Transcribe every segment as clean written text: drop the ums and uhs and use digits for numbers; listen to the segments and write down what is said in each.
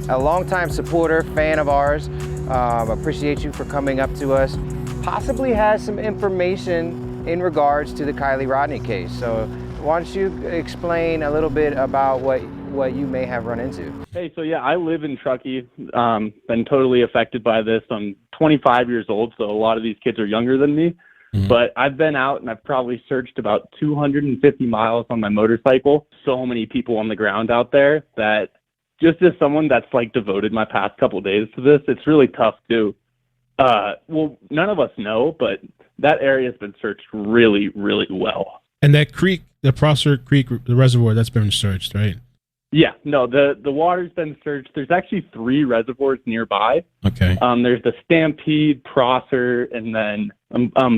Nick, a longtime supporter, fan of ours. Appreciate you for coming up to us. Possibly has some information in regards to the Kiely Rodni case. So why don't you explain a little bit about what you may have run into? Hey, so yeah, I live in Truckee, been totally affected by this. I'm 25 years old, so a lot of these kids are younger than me. Mm-hmm. But I've been out and I've probably searched about 250 miles on my motorcycle. So many people on the ground out there that just as someone that's like devoted my past couple of days to this, it's really tough too. Well, none of us know, but that area has been searched really, really well. And that creek, the Prosser Creek, the reservoir, that's been searched, right? Yeah, no, the water's been searched. There's actually 3 reservoirs nearby. Okay. There's the Stampede, Prosser, and then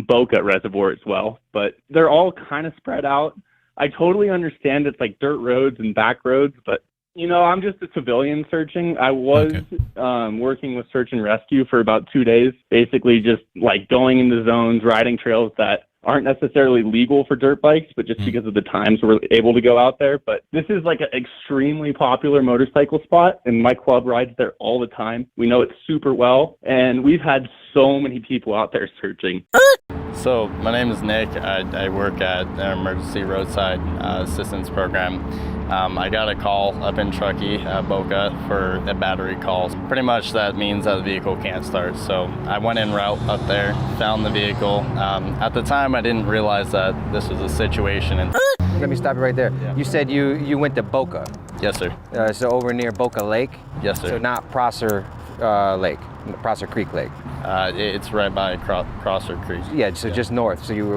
Boca Reservoir as well. But they're all kind of spread out. I totally understand it's like dirt roads and back roads, but, you know, I'm just a civilian searching. I was working with search and rescue for about 2 days, basically just like going into zones, riding trails that aren't necessarily legal for dirt bikes, but just because of the times we're able to go out there. But this is like an extremely popular motorcycle spot, and my club rides there all the time. We know it super well, and we've had so many people out there searching. So my name is Nick. I work at an emergency roadside assistance program. I got a call up in Truckee, Boca, for a battery call. Pretty much that means that the vehicle can't start. So I went en route up there, found the vehicle. At the time, I didn't realize that this was a situation. And let me stop you right there. Yeah. You said you went to Boca. Yes, sir. So over near Boca Lake? Yes, sir. So not Prosser Lake, Prosser Creek Lake. It's right by Prosser Creek. Yeah, so just north. So you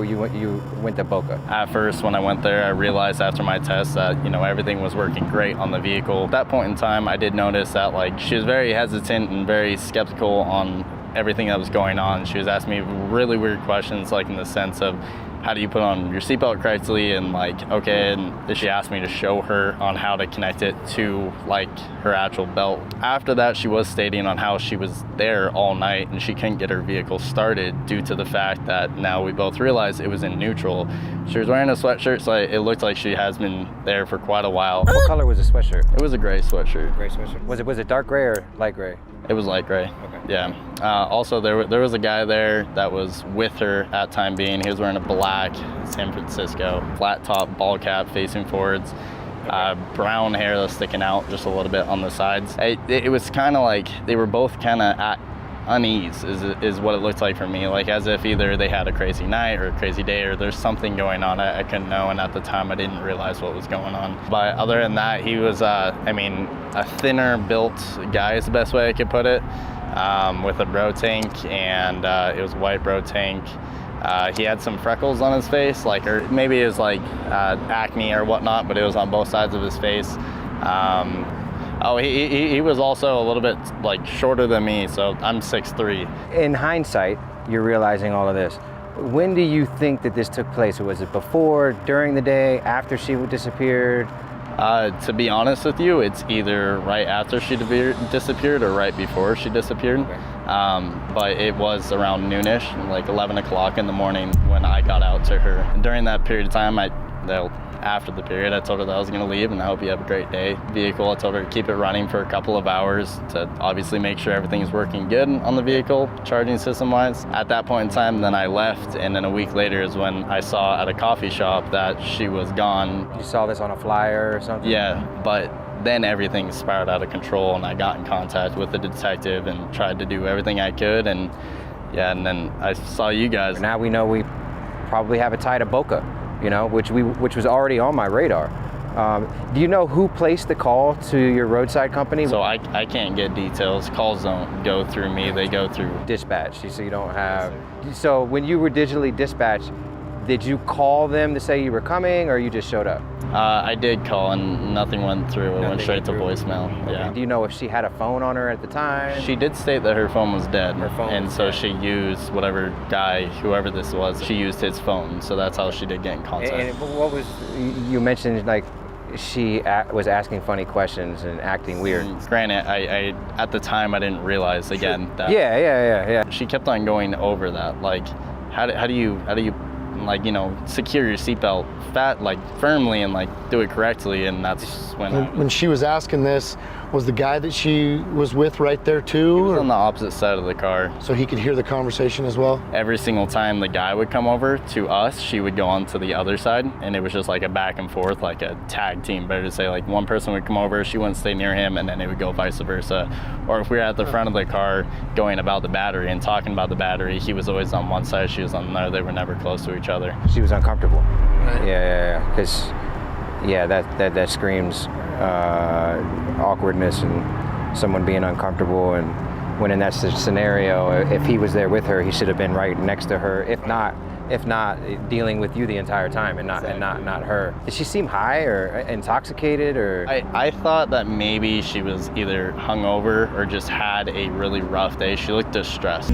went to Boca. At first, when I went there, I realized after my test that, you know, everything was working great on the vehicle. At that point in time, I did notice that, like, she was very hesitant and very skeptical on everything that was going on. She was asking me really weird questions, like in the sense of, how do you put on your seatbelt correctly, and like, okay, and she asked me to show her on how to connect it to like her actual belt. After that, she was stating on how she was there all night and she couldn't get her vehicle started due to the fact that now we both realized it was in neutral. She was wearing a sweatshirt, so it looked like she has been there for quite a while. What color was the sweatshirt? It was a gray sweatshirt. Gray sweatshirt. Was it dark gray or light gray? It was light gray. Okay. Yeah. Also, there was a guy there that was with her at time being. He was wearing a black San Francisco flat top ball cap facing forwards, brown hair that's sticking out just a little bit on the sides. It was kind of like they were both kind of at unease is what it looked like for me, like as if either they had a crazy night or a crazy day or there's something going on I couldn't know, and at the time I didn't realize what was going on. But other than that, he was a thinner built guy is the best way I could put it, with a bro tank, and it was a white bro tank. He had some freckles on his face, like, or maybe it was like acne or whatnot, but it was on both sides of his face. He was also a little bit like shorter than me, so I'm 6'3". In hindsight, you're realizing all of this. When do you think that this took place? Was it before, during the day, after she disappeared? To be honest with you, it's either right after she disappeared or right before she disappeared. Okay. But it was around noonish, like 11 o'clock in the morning when I got out to her. And during that period of time, after the period, I told her that I was going to leave and I hope you have a great day. Vehicle, I told her to keep it running for a couple of hours to obviously make sure everything is working good on the vehicle, charging system wise. At that point in time, then I left, and then a week later is when I saw at a coffee shop that she was gone. You saw this on a flyer or something? Yeah, but then everything spiraled out of control and I got in contact with the detective and tried to do everything I could, and yeah, and then I saw you guys. Now we know we probably have a tie to Boca, you know, which was already on my radar. Do you know who placed the call to your roadside company? So I can't get details. Calls don't go through me, they go through dispatch. So you don't have. So when you were digitally dispatched, did you call them to say you were coming, or you just showed up? I did call and nothing went through. It went straight to voicemail. Okay. Yeah. Do you know if she had a phone on her at the time? She did state that her phone was dead. Her phone and was so dead. She used whatever guy, whoever this was, she used his phone. So that's how she did get in contact. And what was, you mentioned like she was asking funny questions and acting weird. Granted, I at the time I didn't realize again that. Yeah. She kept on going over that, like how do you like, you know, secure your seatbelt firmly and like do it correctly, and that's when she was asking this, Was the guy that she was with right there too? He was or- on the opposite side of the car. So he could hear the conversation as well? Every single time the guy would come over to us, she would go on to the other side, and it was just like a back and forth, like a tag team, better to say. Like one person would come over, she wouldn't stay near him, and then it would go vice versa. Or if we were at the front of the car going about the battery and talking about the battery, he was always on one side, she was on the other. They were never close to each other. She was uncomfortable. Right. Yeah, because that screams awkwardness and someone being uncomfortable. And when in that scenario, if he was there with her, he should have been right next to her. If not dealing with you the entire time and not her. Did she seem high or intoxicated or? I thought that maybe she was either hungover or just had a really rough day. She looked distressed.